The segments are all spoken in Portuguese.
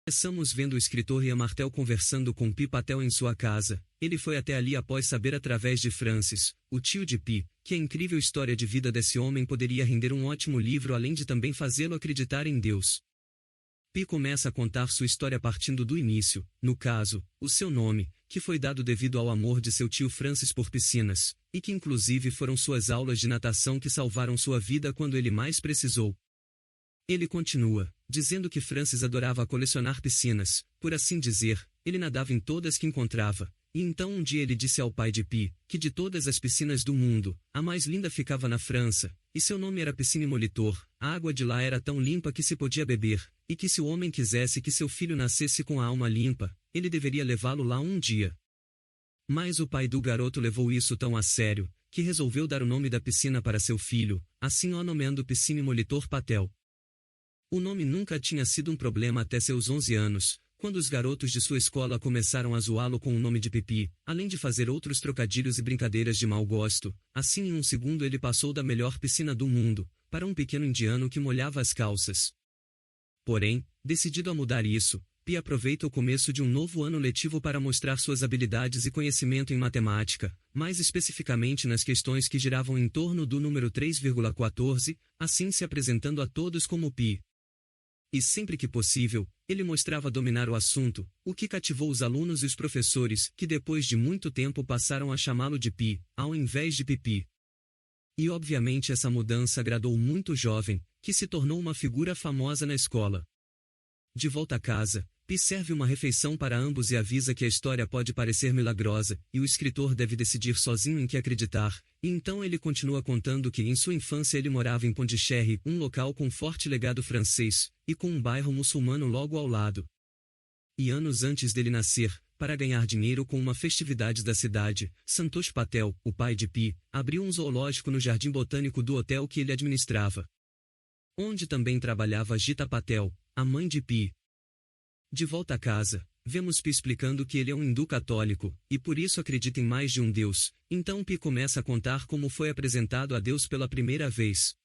Começamos vendo o escritor Ian Martel conversando com Pi Patel em sua casa. Ele foi até ali após saber através de Francis, o tio de Pi, que a incrível história de vida desse homem poderia render um ótimo livro além de também fazê-lo acreditar em Deus. Pi começa a contar sua história partindo do início, no caso, o seu nome, que foi dado devido ao amor de seu tio Francis por piscinas, e que inclusive foram suas aulas de natação que salvaram sua vida quando ele mais precisou. Ele continua, dizendo que Francis adorava colecionar piscinas, por assim dizer, ele nadava em todas que encontrava, e então um dia ele disse ao pai de Pi, que de todas as piscinas do mundo, a mais linda ficava na França, e seu nome era Piscine Molitor, a água de lá era tão limpa que se podia beber, e que se o homem quisesse que seu filho nascesse com a alma limpa, ele deveria levá-lo lá um dia. Mas o pai do garoto levou isso tão a sério, que resolveu dar o nome da piscina para seu filho, assim o nomeando Piscine Molitor Patel. O nome nunca tinha sido um problema até seus 11 anos, quando os garotos de sua escola começaram a zoá-lo com o nome de Pipi, além de fazer outros trocadilhos e brincadeiras de mau gosto. Assim em um segundo ele passou da melhor piscina do mundo, para um pequeno indiano que molhava as calças. Porém, decidido a mudar isso, Pi aproveita o começo de um novo ano letivo para mostrar suas habilidades e conhecimento em matemática, mais especificamente nas questões que giravam em torno do número 3,14, assim se apresentando a todos como Pi. E sempre que possível, ele mostrava dominar o assunto, o que cativou os alunos e os professores, que depois de muito tempo passaram a chamá-lo de Pi, ao invés de Pipi. E obviamente essa mudança agradou muito o jovem, que se tornou uma figura famosa na escola. De volta a casa, Pi serve uma refeição para ambos e avisa que a história pode parecer milagrosa, e o escritor deve decidir sozinho em que acreditar, e então ele continua contando que em sua infância ele morava em Pondicherry, um local com forte legado francês, e com um bairro muçulmano logo ao lado. E anos antes dele nascer, para ganhar dinheiro com uma festividade da cidade, Santosh Patel, o pai de Pi, abriu um zoológico no jardim botânico do hotel que ele administrava. Onde também trabalhava Gita Patel, a mãe de Pi. De volta a casa, vemos Pi explicando que ele é um hindu católico, e por isso acredita em mais de um Deus, então Pi começa a contar como foi apresentado a Deus pela primeira vez.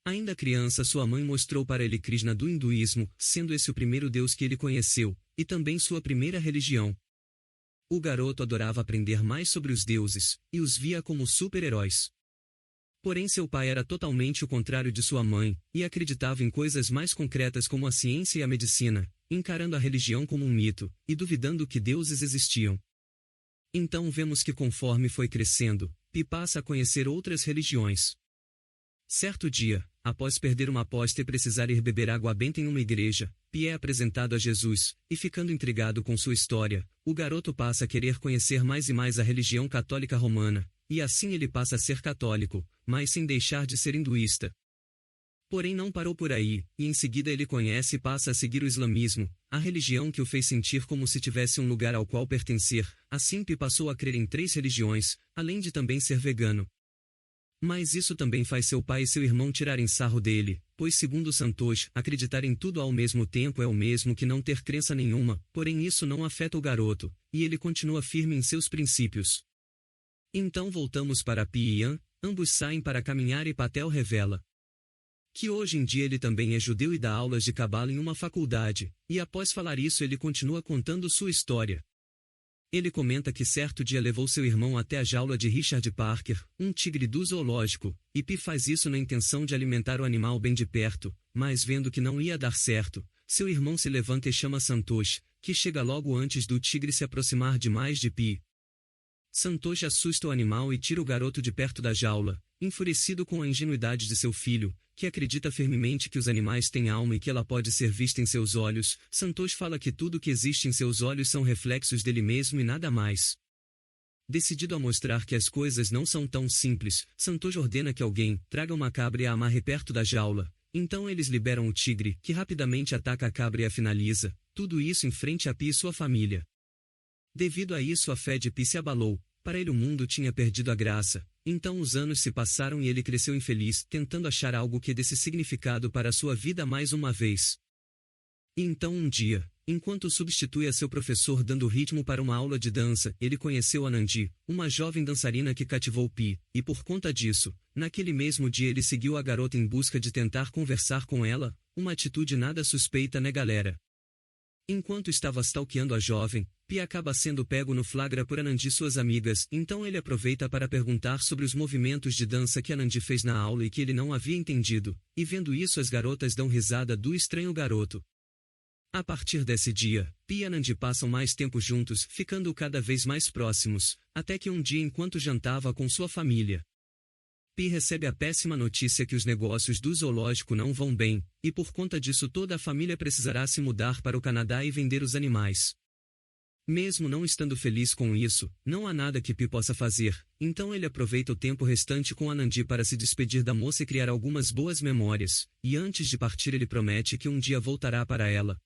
Ainda criança sua mãe mostrou para ele Krishna do hinduísmo, sendo esse o primeiro Deus que ele conheceu, e também sua primeira religião. O garoto adorava aprender mais sobre os deuses, e os via como super-heróis. Porém seu pai era totalmente o contrário de sua mãe, e acreditava em coisas mais concretas como a ciência e a medicina, encarando a religião como um mito, e duvidando que deuses existiam. Então vemos que conforme foi crescendo, Pi passa a conhecer outras religiões. Certo dia, após perder uma aposta e precisar ir beber água benta em uma igreja, Pi é apresentado a Jesus, e ficando intrigado com sua história, o garoto passa a querer conhecer mais e mais a religião católica romana, e assim ele passa a ser católico, mas sem deixar de ser hinduísta. Porém não parou por aí, e em seguida ele conhece e passa a seguir o islamismo, a religião que o fez sentir como se tivesse um lugar ao qual pertencer. Assim Pi passou a crer em 3 religiões, além de também ser vegano. Mas isso também faz seu pai e seu irmão tirarem sarro dele, pois segundo Santosh, acreditar em tudo ao mesmo tempo é o mesmo que não ter crença nenhuma, porém isso não afeta o garoto, e ele continua firme em seus princípios. Então voltamos para Pi e Ian, ambos saem para caminhar e Patel revela que hoje em dia ele também é judeu e dá aulas de cabala em uma faculdade, e após falar isso ele continua contando sua história. Ele comenta que certo dia levou seu irmão até a jaula de Richard Parker, um tigre do zoológico, e Pi faz isso na intenção de alimentar o animal bem de perto, mas vendo que não ia dar certo, seu irmão se levanta e chama Santosh, que chega logo antes do tigre se aproximar demais de Pi. Santosh assusta o animal e tira o garoto de perto da jaula, enfurecido com a ingenuidade de seu filho, que acredita firmemente que os animais têm alma e que ela pode ser vista em seus olhos. Santosh fala que tudo que existe em seus olhos são reflexos dele mesmo e nada mais. Decidido a mostrar que as coisas não são tão simples, Santosh ordena que alguém traga uma cabra e a amarre perto da jaula. Então eles liberam o tigre, que rapidamente ataca a cabra e a finaliza, tudo isso em frente a Pi e sua família. Devido a isso a fé de Pi se abalou, para ele o mundo tinha perdido a graça, então os anos se passaram e ele cresceu infeliz, tentando achar algo que desse significado para a sua vida mais uma vez. E então um dia, enquanto substitui a seu professor dando ritmo para uma aula de dança, ele conheceu Anandi, uma jovem dançarina que cativou Pi, e por conta disso, naquele mesmo dia ele seguiu a garota em busca de tentar conversar com ela, uma atitude nada suspeita né galera? Enquanto estava stalkeando a jovem, Pi acaba sendo pego no flagra por Anand e suas amigas, então ele aproveita para perguntar sobre os movimentos de dança que Anand fez na aula e que ele não havia entendido, e vendo isso as garotas dão risada do estranho garoto. A partir desse dia, Pi e Anand passam mais tempo juntos, ficando cada vez mais próximos, até que um dia enquanto jantava com sua família, Pi recebe a péssima notícia que os negócios do zoológico não vão bem, e por conta disso toda a família precisará se mudar para o Canadá e vender os animais. Mesmo não estando feliz com isso, não há nada que Pi possa fazer, então ele aproveita o tempo restante com Anand para se despedir da moça e criar algumas boas memórias, e antes de partir ele promete que um dia voltará para ela.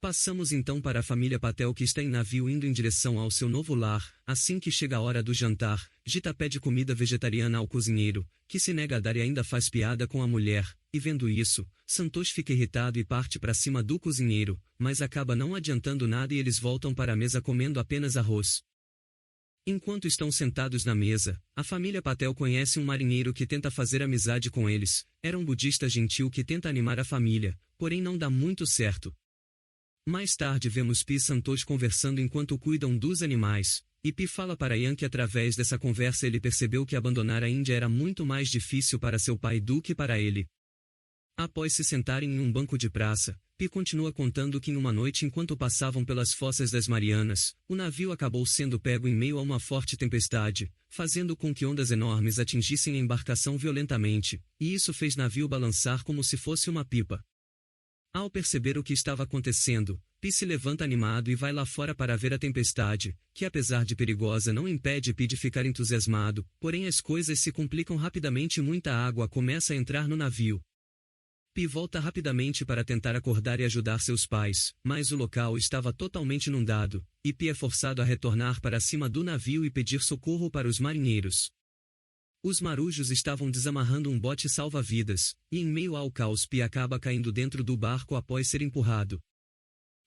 Passamos então para a família Patel que está em navio indo em direção ao seu novo lar. Assim que chega a hora do jantar, Gita pede comida vegetariana ao cozinheiro, que se nega a dar e ainda faz piada com a mulher, e vendo isso, Santosh fica irritado e parte para cima do cozinheiro, mas acaba não adiantando nada e eles voltam para a mesa comendo apenas arroz. Enquanto estão sentados na mesa, a família Patel conhece um marinheiro que tenta fazer amizade com eles. Era um budista gentil que tenta animar a família, porém não dá muito certo. Mais tarde vemos Pi e Santosh conversando enquanto cuidam dos animais, e Pi fala para Ian que através dessa conversa ele percebeu que abandonar a Índia era muito mais difícil para seu pai do que para ele. Após se sentarem em um banco de praça, Pi continua contando que em uma noite enquanto passavam pelas Fossas das Marianas, o navio acabou sendo pego em meio a uma forte tempestade, fazendo com que ondas enormes atingissem a embarcação violentamente, e isso fez o navio balançar como se fosse uma pipa. Ao perceber o que estava acontecendo, Pi se levanta animado e vai lá fora para ver a tempestade, que apesar de perigosa não impede Pi de ficar entusiasmado, porém as coisas se complicam rapidamente e muita água começa a entrar no navio. Pi volta rapidamente para tentar acordar e ajudar seus pais, mas o local estava totalmente inundado, e Pi é forçado a retornar para cima do navio e pedir socorro para os marinheiros. Os marujos estavam desamarrando um bote salva-vidas, e em meio ao caos Pi acaba caindo dentro do barco após ser empurrado.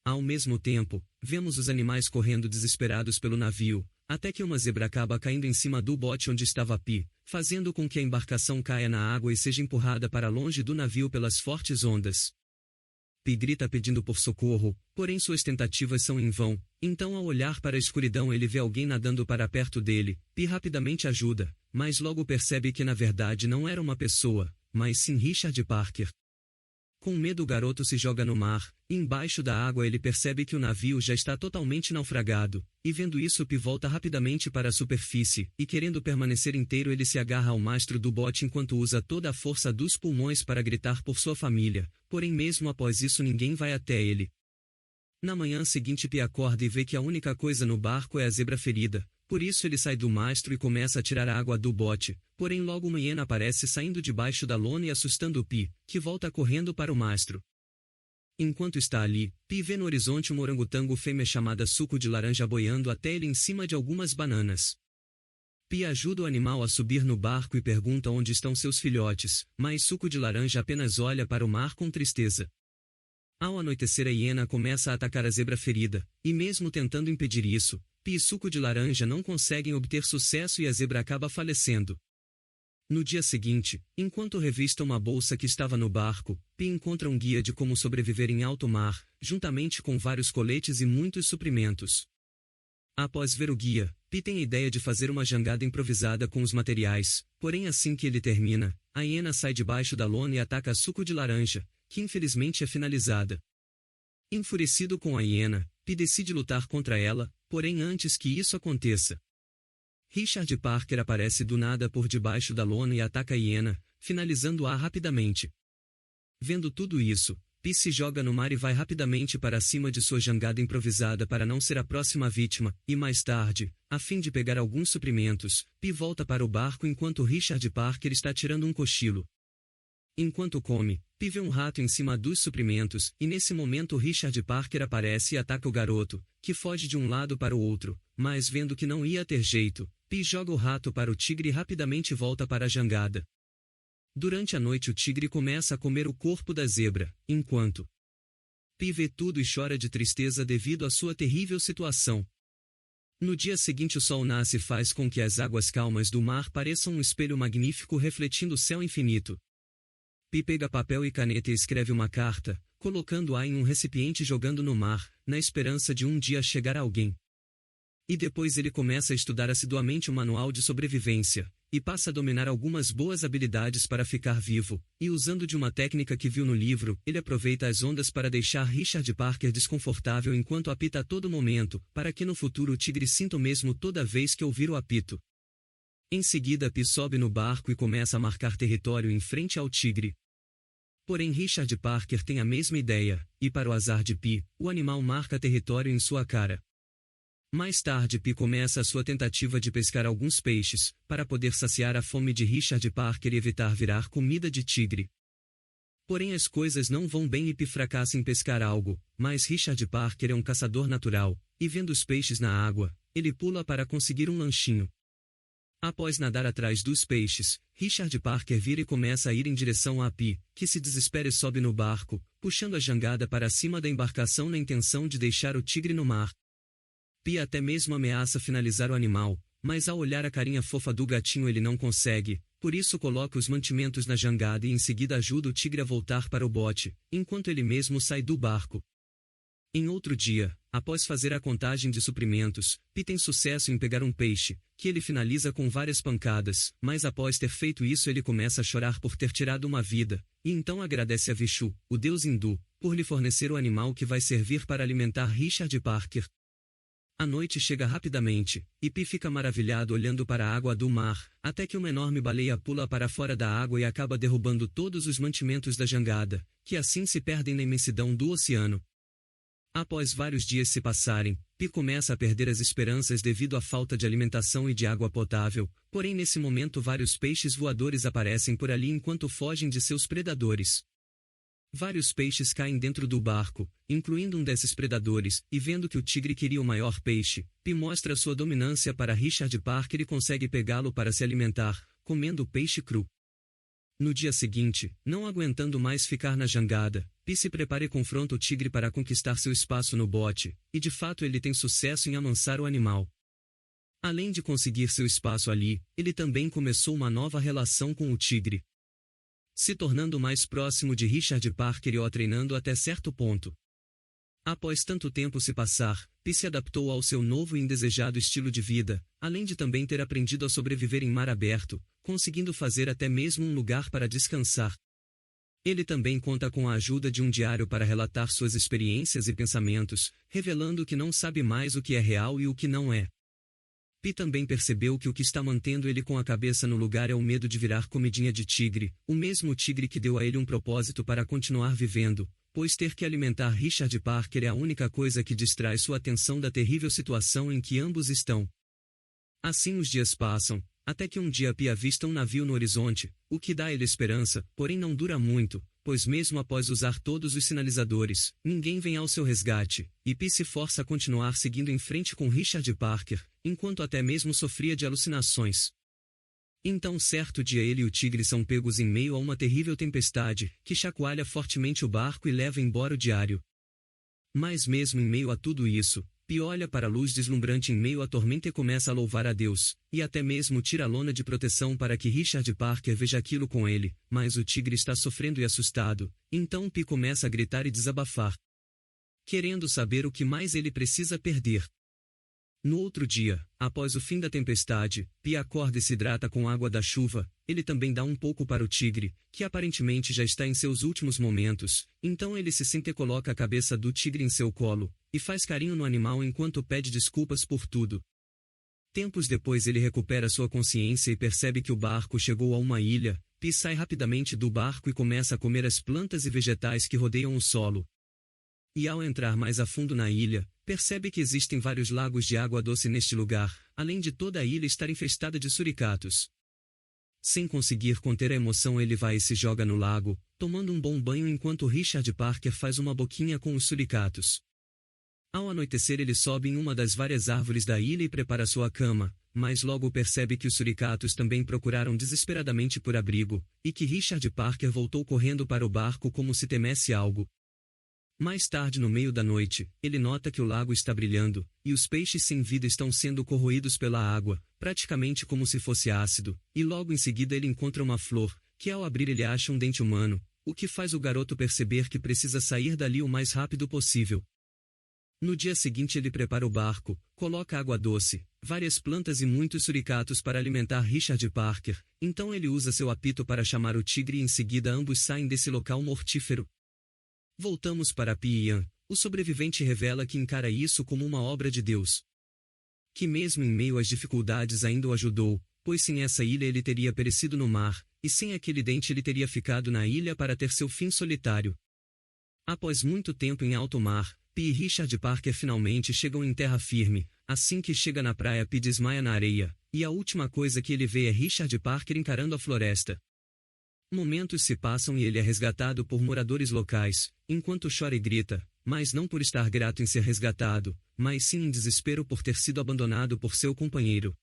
Ao mesmo tempo, vemos os animais correndo desesperados pelo navio, até que uma zebra acaba caindo em cima do bote onde estava Pi, fazendo com que a embarcação caia na água e seja empurrada para longe do navio pelas fortes ondas. Pi grita pedindo por socorro, porém suas tentativas são em vão, então ao olhar para a escuridão ele vê alguém nadando para perto dele. Pi rapidamente ajuda, mas logo percebe que na verdade não era uma pessoa, mas sim Richard Parker. Com medo o garoto se joga no mar, e embaixo da água ele percebe que o navio já está totalmente naufragado, e vendo isso Pi volta rapidamente para a superfície, e querendo permanecer inteiro ele se agarra ao mastro do bote enquanto usa toda a força dos pulmões para gritar por sua família, porém mesmo após isso ninguém vai até ele. Na manhã seguinte Pi acorda e vê que a única coisa no barco é a zebra ferida, por isso ele sai do mastro e começa a tirar a água do bote, porém logo uma hiena aparece saindo debaixo da lona e assustando Pi, que volta correndo para o mastro. Enquanto está ali, Pi vê no horizonte uma orangotango fêmea chamada Suco de Laranja boiando até ele em cima de algumas bananas. Pi ajuda o animal a subir no barco e pergunta onde estão seus filhotes, mas Suco de Laranja apenas olha para o mar com tristeza. Ao anoitecer a hiena começa a atacar a zebra ferida, e mesmo tentando impedir isso, Pi e Suco de Laranja não conseguem obter sucesso e a zebra acaba falecendo. No dia seguinte, enquanto revista uma bolsa que estava no barco, Pi encontra um guia de como sobreviver em alto mar, juntamente com vários coletes e muitos suprimentos. Após ver o guia, Pi tem a ideia de fazer uma jangada improvisada com os materiais, porém assim que ele termina, a hiena sai debaixo da lona e ataca a Suco de Laranja, que infelizmente é finalizada. Enfurecido com a hiena, Pi decide lutar contra ela, porém antes que isso aconteça, Richard Parker aparece do nada por debaixo da lona e ataca a hiena, finalizando-a rapidamente. Vendo tudo isso, Pi se joga no mar e vai rapidamente para cima de sua jangada improvisada para não ser a próxima vítima, e mais tarde, a fim de pegar alguns suprimentos, Pi volta para o barco enquanto Richard Parker está tirando um cochilo. Enquanto come, Pi vê um rato em cima dos suprimentos, e nesse momento Richard Parker aparece e ataca o garoto, que foge de um lado para o outro, mas vendo que não ia ter jeito, Pi joga o rato para o tigre e rapidamente volta para a jangada. Durante a noite o tigre começa a comer o corpo da zebra, enquanto Pi vê tudo e chora de tristeza devido à sua terrível situação. No dia seguinte o sol nasce e faz com que as águas calmas do mar pareçam um espelho magnífico refletindo o céu infinito. Pi pega papel e caneta e escreve uma carta, colocando-a em um recipiente e jogando no mar, na esperança de um dia chegar a alguém. E depois ele começa a estudar assiduamente o manual de sobrevivência, e passa a dominar algumas boas habilidades para ficar vivo, e usando de uma técnica que viu no livro, ele aproveita as ondas para deixar Richard Parker desconfortável enquanto apita a todo momento, para que no futuro o tigre sinta o mesmo toda vez que ouvir o apito. Em seguida Pi sobe no barco e começa a marcar território em frente ao tigre. Porém Richard Parker tem a mesma ideia, e para o azar de Pi, o animal marca território em sua cara. Mais tarde Pi começa a sua tentativa de pescar alguns peixes, para poder saciar a fome de Richard Parker e evitar virar comida de tigre. Porém as coisas não vão bem e Pi fracassa em pescar algo, mas Richard Parker é um caçador natural, e vendo os peixes na água, ele pula para conseguir um lanchinho. Após nadar atrás dos peixes, Richard Parker vira e começa a ir em direção a Pi, que se desespera e sobe no barco, puxando a jangada para cima da embarcação na intenção de deixar o tigre no mar. Pi até mesmo ameaça finalizar o animal, mas ao olhar a carinha fofa do gatinho ele não consegue, por isso coloca os mantimentos na jangada e em seguida ajuda o tigre a voltar para o bote, enquanto ele mesmo sai do barco. Em outro dia, após fazer a contagem de suprimentos, Pi tem sucesso em pegar um peixe, que ele finaliza com várias pancadas, mas após ter feito isso ele começa a chorar por ter tirado uma vida, e então agradece a Vishu, o deus hindu, por lhe fornecer o animal que vai servir para alimentar Richard Parker. A noite chega rapidamente, e Pi fica maravilhado olhando para a água do mar, até que uma enorme baleia pula para fora da água e acaba derrubando todos os mantimentos da jangada, que assim se perdem na imensidão do oceano. Após vários dias se passarem, Pi começa a perder as esperanças devido à falta de alimentação e de água potável, porém nesse momento vários peixes voadores aparecem por ali enquanto fogem de seus predadores. Vários peixes caem dentro do barco, incluindo um desses predadores, e vendo que o tigre queria o maior peixe, Pi mostra sua dominância para Richard Parker e consegue pegá-lo para se alimentar, comendo o peixe cru. No dia seguinte, não aguentando mais ficar na jangada, Pi se prepara e confronta o tigre para conquistar seu espaço no bote, e de fato ele tem sucesso em amansar o animal. Além de conseguir seu espaço ali, ele também começou uma nova relação com o tigre, se tornando mais próximo de Richard Parker e o treinando até certo ponto. Após tanto tempo se passar, Pi se adaptou ao seu novo e indesejado estilo de vida, além de também ter aprendido a sobreviver em mar aberto, conseguindo fazer até mesmo um lugar para descansar. Ele também conta com a ajuda de um diário para relatar suas experiências e pensamentos, revelando que não sabe mais o que é real e o que não é. Pi também percebeu que o que está mantendo ele com a cabeça no lugar é o medo de virar comidinha de tigre, o mesmo tigre que deu a ele um propósito para continuar vivendo, pois ter que alimentar Richard Parker é a única coisa que distrai sua atenção da terrível situação em que ambos estão. Assim os dias passam, até que um dia Pi avista um navio no horizonte, o que dá a ele esperança, porém não dura muito, pois mesmo após usar todos os sinalizadores, ninguém vem ao seu resgate, e Pi se força a continuar seguindo em frente com Richard Parker, enquanto até mesmo sofria de alucinações. Então certo dia ele e o tigre são pegos em meio a uma terrível tempestade, que chacoalha fortemente o barco e leva embora o diário. Mas mesmo em meio a tudo isso, Pi olha para a luz deslumbrante em meio à tormenta e começa a louvar a Deus, e até mesmo tira a lona de proteção para que Richard Parker veja aquilo com ele, mas o tigre está sofrendo e assustado, então Pi começa a gritar e desabafar, querendo saber o que mais ele precisa perder. No outro dia, após o fim da tempestade, Pi acorda e se hidrata com água da chuva, ele também dá um pouco para o tigre, que aparentemente já está em seus últimos momentos, então ele se senta e coloca a cabeça do tigre em seu colo, e faz carinho no animal enquanto pede desculpas por tudo. Tempos depois ele recupera sua consciência e percebe que o barco chegou a uma ilha. Pi sai rapidamente do barco e começa a comer as plantas e vegetais que rodeiam o solo. E ao entrar mais a fundo na ilha, percebe que existem vários lagos de água doce neste lugar, além de toda a ilha estar infestada de suricatos. Sem conseguir conter a emoção ele vai e se joga no lago, tomando um bom banho enquanto Richard Parker faz uma boquinha com os suricatos. Ao anoitecer ele sobe em uma das várias árvores da ilha e prepara sua cama, mas logo percebe que os suricatos também procuraram desesperadamente por abrigo, e que Richard Parker voltou correndo para o barco como se temesse algo. Mais tarde no meio da noite, ele nota que o lago está brilhando, e os peixes sem vida estão sendo corroídos pela água, praticamente como se fosse ácido, e logo em seguida ele encontra uma flor, que ao abrir ele acha um dente humano, o que faz o garoto perceber que precisa sair dali o mais rápido possível. No dia seguinte ele prepara o barco, coloca água doce, várias plantas e muitos suricatos para alimentar Richard Parker, então ele usa seu apito para chamar o tigre e em seguida ambos saem desse local mortífero. Voltamos para Pi e Yan. O sobrevivente revela que encara isso como uma obra de Deus. Que mesmo em meio às dificuldades ainda o ajudou, pois sem essa ilha ele teria perecido no mar, e sem aquele dente ele teria ficado na ilha para ter seu fim solitário. Após muito tempo em alto mar, Pi e Richard Parker finalmente chegam em terra firme. Assim que chega na praia, Pi desmaia na areia, e a última coisa que ele vê é Richard Parker encarando a floresta. Momentos se passam e ele é resgatado por moradores locais, enquanto chora e grita, mas não por estar grato em ser resgatado, mas sim em desespero por ter sido abandonado por seu companheiro.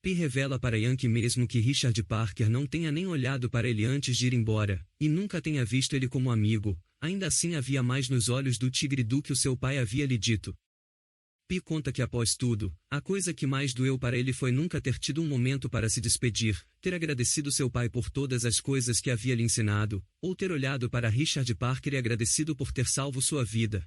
Pi revela para Yan que mesmo que Richard Parker não tenha nem olhado para ele antes de ir embora, e nunca tenha visto ele como amigo, ainda assim havia mais nos olhos do tigre do que o seu pai havia lhe dito. Pi conta que após tudo, a coisa que mais doeu para ele foi nunca ter tido um momento para se despedir, ter agradecido seu pai por todas as coisas que havia lhe ensinado, ou ter olhado para Richard Parker e agradecido por ter salvo sua vida.